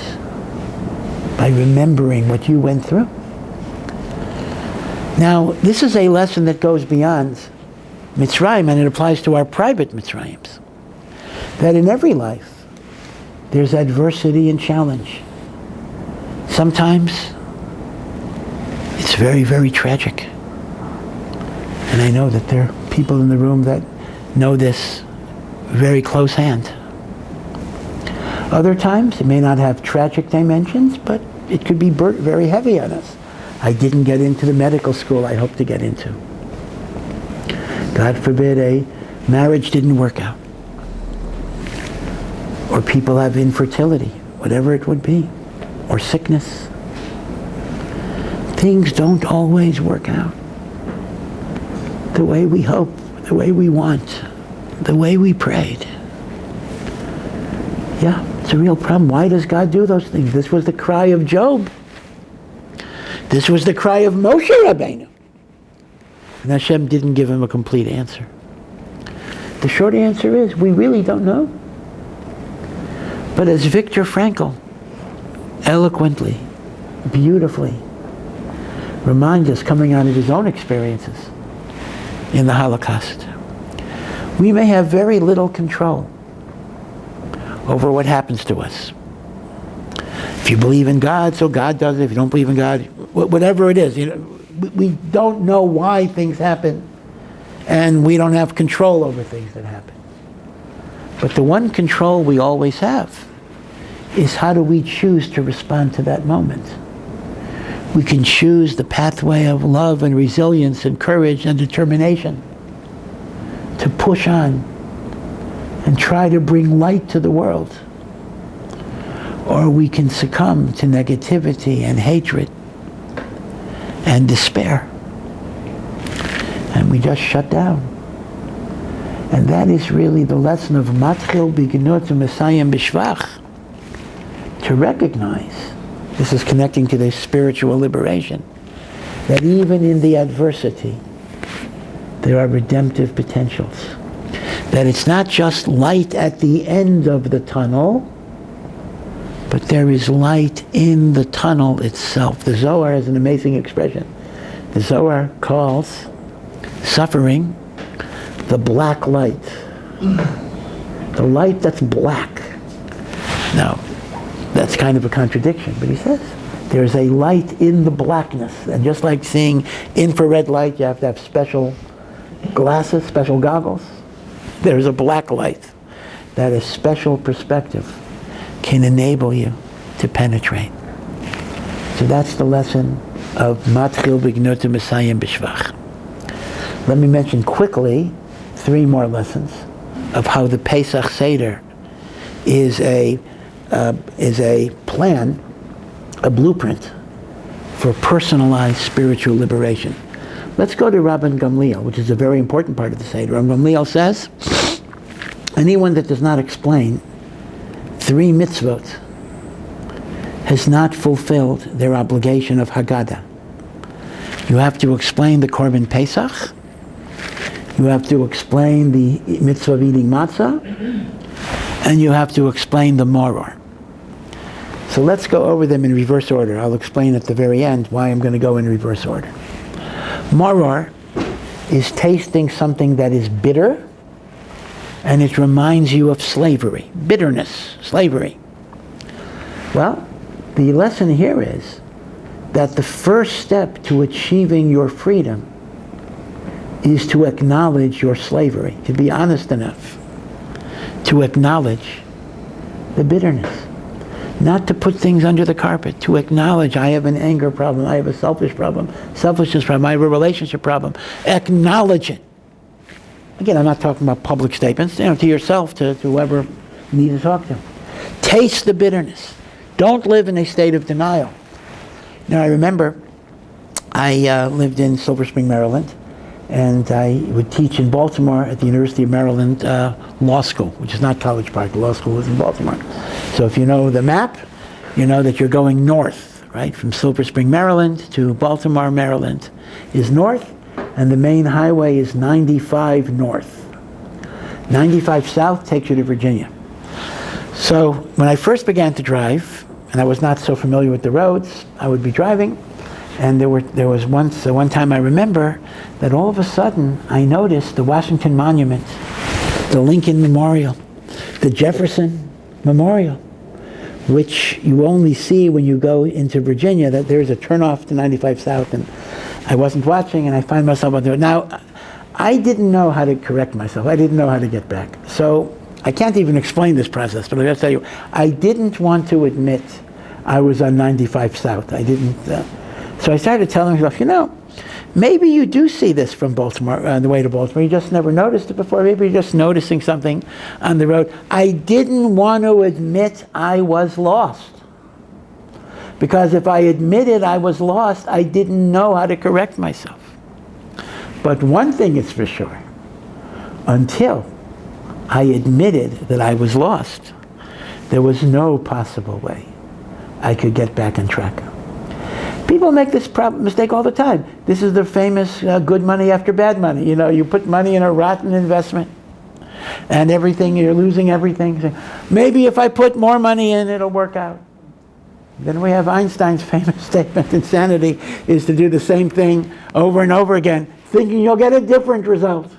S1: by remembering what you went through. Now, this is a lesson that goes beyond Mitzrayim, and it applies to our private Mitzrayims. That in every life, there's adversity and challenge. Sometimes, it's very, very tragic. And I know that there are people in the room that know this very close hand. Other times, it may not have tragic dimensions, but it could be very heavy on us. I didn't get into the medical school I hoped to get into. God forbid a marriage didn't work out. Or people have infertility, whatever it would be, or sickness. Things don't always work out the way we hope, the way we want, the way we prayed. Yeah, it's a real problem. Why does God do those things? This was the cry of Job. This was the cry of Moshe Rabbeinu. And Hashem didn't give him a complete answer. The short answer is, we really don't know. But as Viktor Frankl eloquently, beautifully reminds us, coming out of his own experiences in the Holocaust, we may have very little control over what happens to us. If you believe in God, so God does it. If you don't believe in God, whatever it is, we don't know why things happen, and we don't have control over things that happen. But the one control we always have is, how do we choose to respond to that moment? We can choose the pathway of love and resilience and courage and determination to push on and try to bring light to the world. Or we can succumb to negativity and hatred and despair. And we just shut down. And that is really the lesson of Matchil Bignut Mesayim B'Shvach. To recognize, this is connecting to the spiritual liberation, that even in the adversity, there are redemptive potentials. That it's not just light at the end of the tunnel, but there is light in the tunnel itself. The Zohar has an amazing expression. The Zohar calls suffering the black light. The light that's black. Now, that's kind of a contradiction, but he says there's a light in the blackness. And just like seeing infrared light, you have to have special glasses, special goggles. There's a black light that a special perspective can enable you to penetrate. So that's the lesson of Matchil Bignut Mesayim B'Shvach. Let me mention quickly 3 more lessons of how the Pesach Seder is a plan, a blueprint for personalized spiritual liberation. Let's go to Rabbi Gamliel, which is a very important part of the Seder. Rabbi Gamliel says, anyone that does not explain 3 mitzvot has not fulfilled their obligation of Haggadah. You have to explain the Korban Pesach. You have to explain the mitzvah of eating matzah. And you have to explain the Maror. So let's go over them in reverse order. I'll explain at the very end why I'm going to go in reverse order. Maror is tasting something that is bitter, and it reminds you of slavery. Bitterness, slavery. Well, the lesson here is that the first step to achieving your freedom is to acknowledge your slavery, to be honest enough to acknowledge the bitterness. Not to put things under the carpet, to acknowledge, I have an anger problem, I have a selfishness problem, I have a relationship problem. Acknowledge it. Again, I'm not talking about public statements, to yourself, to whoever you need to talk to. Taste the bitterness. Don't live in a state of denial. Now, I remember I lived in Silver Spring, Maryland, and I would teach in Baltimore at the University of Maryland Law School, which is not College Park. The law school was in Baltimore. So if you know the map, you know that you're going north, right? From Silver Spring, Maryland to Baltimore, Maryland is north, and the main highway is 95 north. 95 south takes you to Virginia. So when I first began to drive, and I was not so familiar with the roads, I would be driving, and there was one time I remember that all of a sudden I noticed the Washington Monument, the Lincoln Memorial, the Jefferson Memorial, which you only see when you go into Virginia, that there's a turnoff to 95 South, and I wasn't watching, and I find myself out there. Now, I didn't know how to correct myself. I didn't know how to get back. So I can't even explain this process, but I got to tell you, I didn't want to admit I was on 95 South. I didn't. So I started telling myself, maybe you do see this from Baltimore, on the way to Baltimore. You just never noticed it before. Maybe you're just noticing something on the road. I didn't want to admit I was lost. Because if I admitted I was lost, I didn't know how to correct myself. But one thing is for sure. Until I admitted that I was lost, there was no possible way I could get back on track. People make this mistake all the time. This is the famous good money after bad money. You put money in a rotten investment and you're losing everything. Maybe if I put more money in, it'll work out. Then we have Einstein's famous statement, insanity is to do the same thing over and over again, thinking you'll get a different result.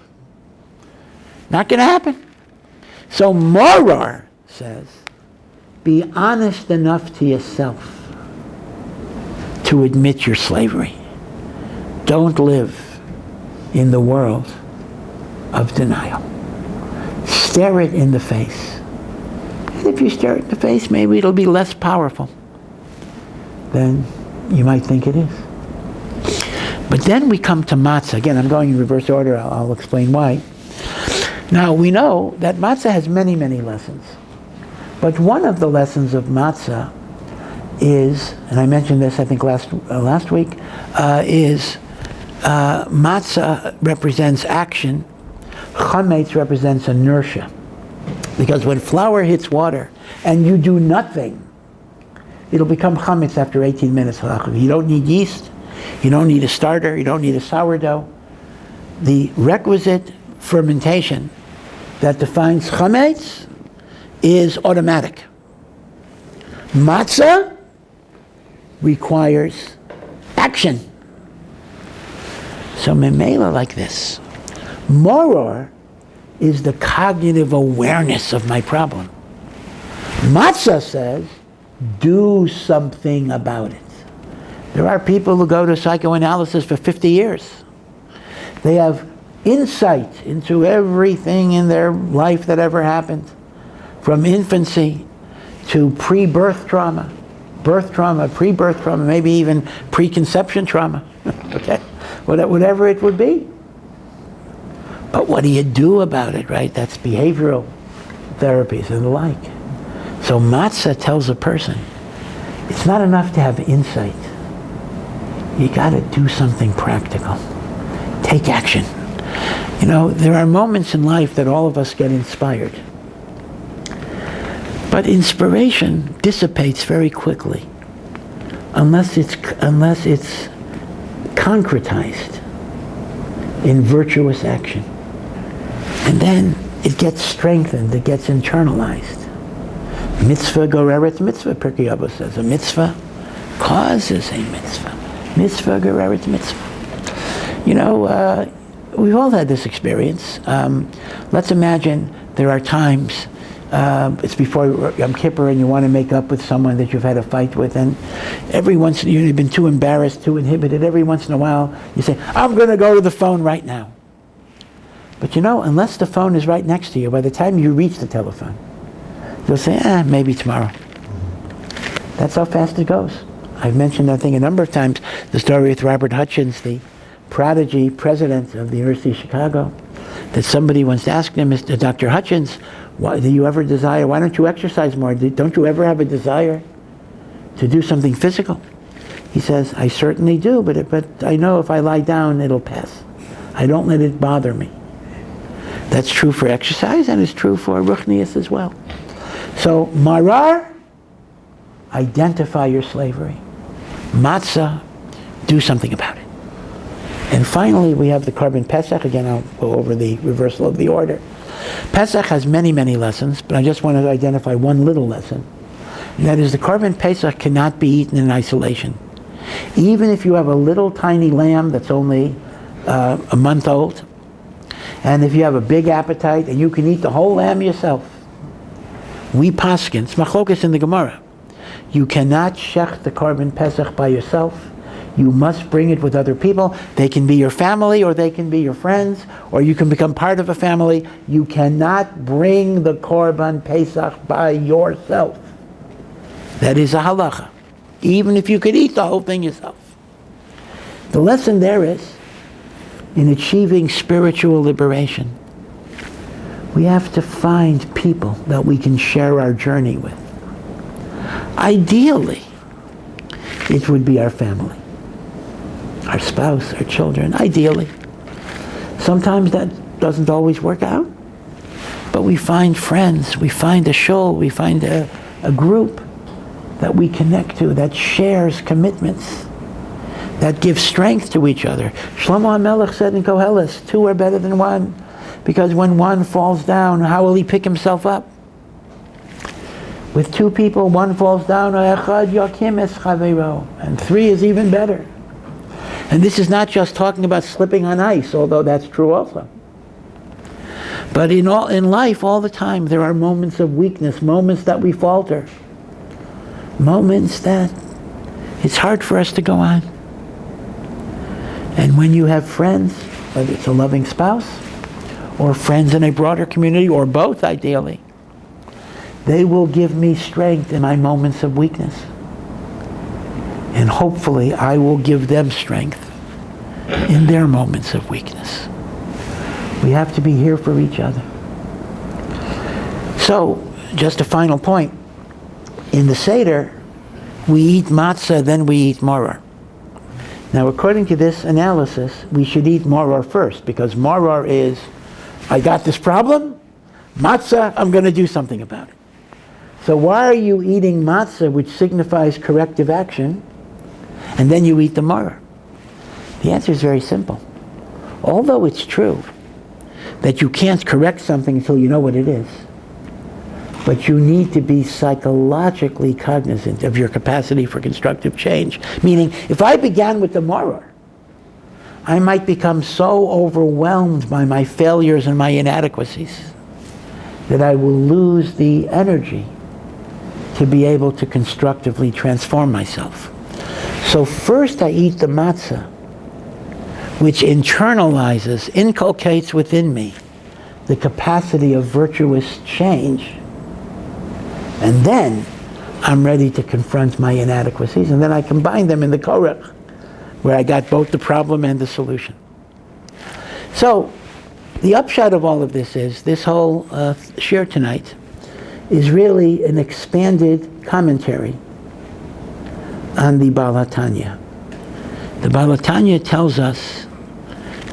S1: Not going to happen. So Morar says, be honest enough to yourself to admit your slavery. Don't live in the world of denial. Stare it in the face. And if you stare it in the face, maybe it'll be less powerful than you might think it is. But then we come to matzah. Again, I'm going in reverse order. I'll explain why. Now, we know that matzah has many, many lessons. But one of the lessons of matzah is, and I mentioned this I think last week, is matzah represents action, chametz represents inertia. Because when flour hits water and you do nothing, it'll become chametz after 18 minutes. You don't need yeast, you don't need a starter, you don't need a sourdough. The requisite fermentation that defines chametz is automatic. Matzah requires action. So memela like this. Moror is the cognitive awareness of my problem. Matzah says, do something about it. There are people who go to psychoanalysis for 50 years. They have insight into everything in their life that ever happened, from infancy to pre-birth trauma, birth trauma, pre-birth trauma, maybe even preconception trauma, okay? Whatever it would be. But what do you do about it, right? That's behavioral therapies and the like. So matzah tells a person, it's not enough to have insight. You got to do something practical. Take action. There are moments in life that all of us get inspired. But inspiration dissipates very quickly unless it's concretized in virtuous action. And then it gets strengthened, it gets internalized. Mitzvah goreret mitzvah, Pirkei Avos says. A mitzvah causes a mitzvah. Mitzvah goreret mitzvah. We've all had this experience. Let's imagine there are times, it's before Yom Kippur and you want to make up with someone that you've had a fight with, and every once you've been too embarrassed, too inhibited, every once in a while you say, I'm going to go to the phone right now. But unless the phone is right next to you, by the time you reach the telephone, you'll say, maybe tomorrow. That's how fast it goes. I've mentioned, I think, a number of times, the story with Robert Hutchins, the prodigy president of the University of Chicago, that somebody once asked him, Dr. Hutchins, why do you ever desire, why don't you exercise more? Don't you ever have a desire to do something physical? He says, I certainly do, but I know if I lie down, it'll pass. I don't let it bother me. That's true for exercise, and it's true for ruchnius as well. So, marar, identify your slavery. Matzah, do something about it. And finally, we have the Korban Pesach. Again, I'll go over the reversal of the order. Pesach has many, many lessons, but I just want to identify one little lesson. And that is the Korban Pesach cannot be eaten in isolation. Even if you have a little tiny lamb that's only a month old, and if you have a big appetite and you can eat the whole lamb yourself, we paskin, it's machlokas in the Gemara, you cannot shech the Korban Pesach by yourself. You must bring it with other people. They can be your family, or they can be your friends, or you can become part of a family. You cannot bring the Korban Pesach by yourself. That is a halacha. even if you could eat the whole thing yourself. The lesson there is, in achieving spiritual liberation, we have to find people that we can share our journey with. Ideally, it would be our family, our spouse, our children, ideally. Sometimes that doesn't always work out, but we find friends, we find a shul, we find a group that we connect to, that shares commitments, that gives strength to each other. Shlomo HaMelech said in Koheles, 2 are better than 1, because when one falls down, how will he pick himself up? With 2 people, 1 falls down, and 3 is even better. And this is not just talking about slipping on ice, although that's true also. But in life, all the time, there are moments of weakness, moments that we falter, moments that it's hard for us to go on. And when you have friends, whether it's a loving spouse, or friends in a broader community, or both ideally, they will give me strength in my moments of weakness. And hopefully I will give them strength in their moments of weakness. We have to be here for each other. So, just a final point. In the Seder, we eat matzah, then we eat maror. Now, according to this analysis, we should eat maror first, because maror is, I got this problem, matzah, I'm going to do something about it. So why are you eating matzah, which signifies corrective action, and then you eat the maror? The answer is very simple. Although it's true that you can't correct something until you know what it is, but you need to be psychologically cognizant of your capacity for constructive change. Meaning, if I began with the maror, I might become so overwhelmed by my failures and my inadequacies that I will lose the energy to be able to constructively transform myself. So first I eat the matzah, which internalizes, inculcates within me the capacity of virtuous change. And then I'm ready to confront my inadequacies, and then I combine them in the korech, where I got both the problem and the solution. So the upshot of all of this is, this whole shir tonight is really an expanded commentary on the Baal HaTanya. The Baal HaTanya tells us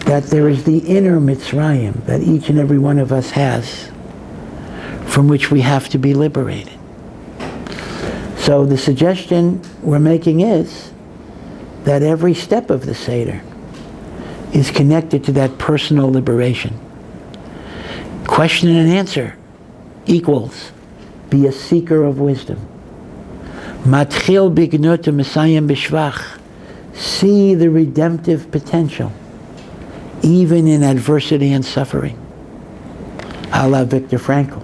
S1: that there is the inner Mitzrayim that each and every one of us has, from which we have to be liberated. So the suggestion we're making is that every step of the Seder is connected to that personal liberation. Question and answer equals be a seeker of wisdom. Matchil bignut mesayim b'shvach. See the redemptive potential, even in adversity and suffering. A la Viktor Frankl.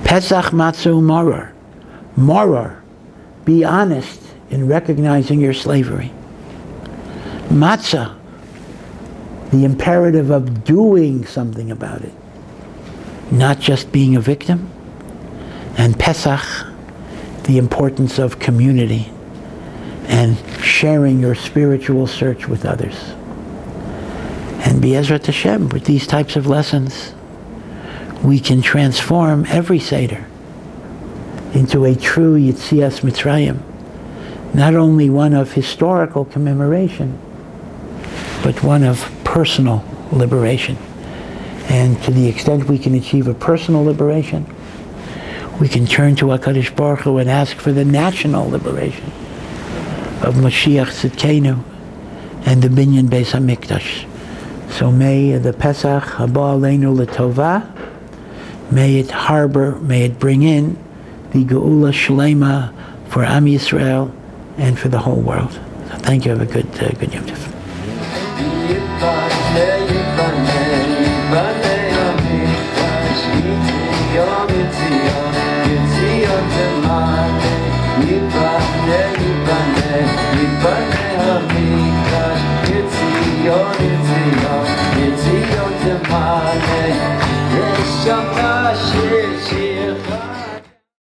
S1: Pesach matzah maror. Maror. Be honest in recognizing your slavery. Matzah. The imperative of doing something about it, not just being a victim. And Pesach, the importance of community and sharing your spiritual search with others. And Be'ezrat Hashem, with these types of lessons, we can transform every Seder into a true Yitzias Mitzrayim, not only one of historical commemoration, but one of personal liberation. And to the extent we can achieve a personal liberation, we can turn to HaKadosh Baruch Hu and ask for the national liberation of Mashiach Tzidkenu and the Binyan Beis HaMikdash. So may the Pesach haba aleinu l'tova, may it harbor, may it bring in the Geula Shelema for Am Yisrael and for the whole world. So thank you. Have a good Yom Tov.
S2: Yom Yitzhak, Yitzhak,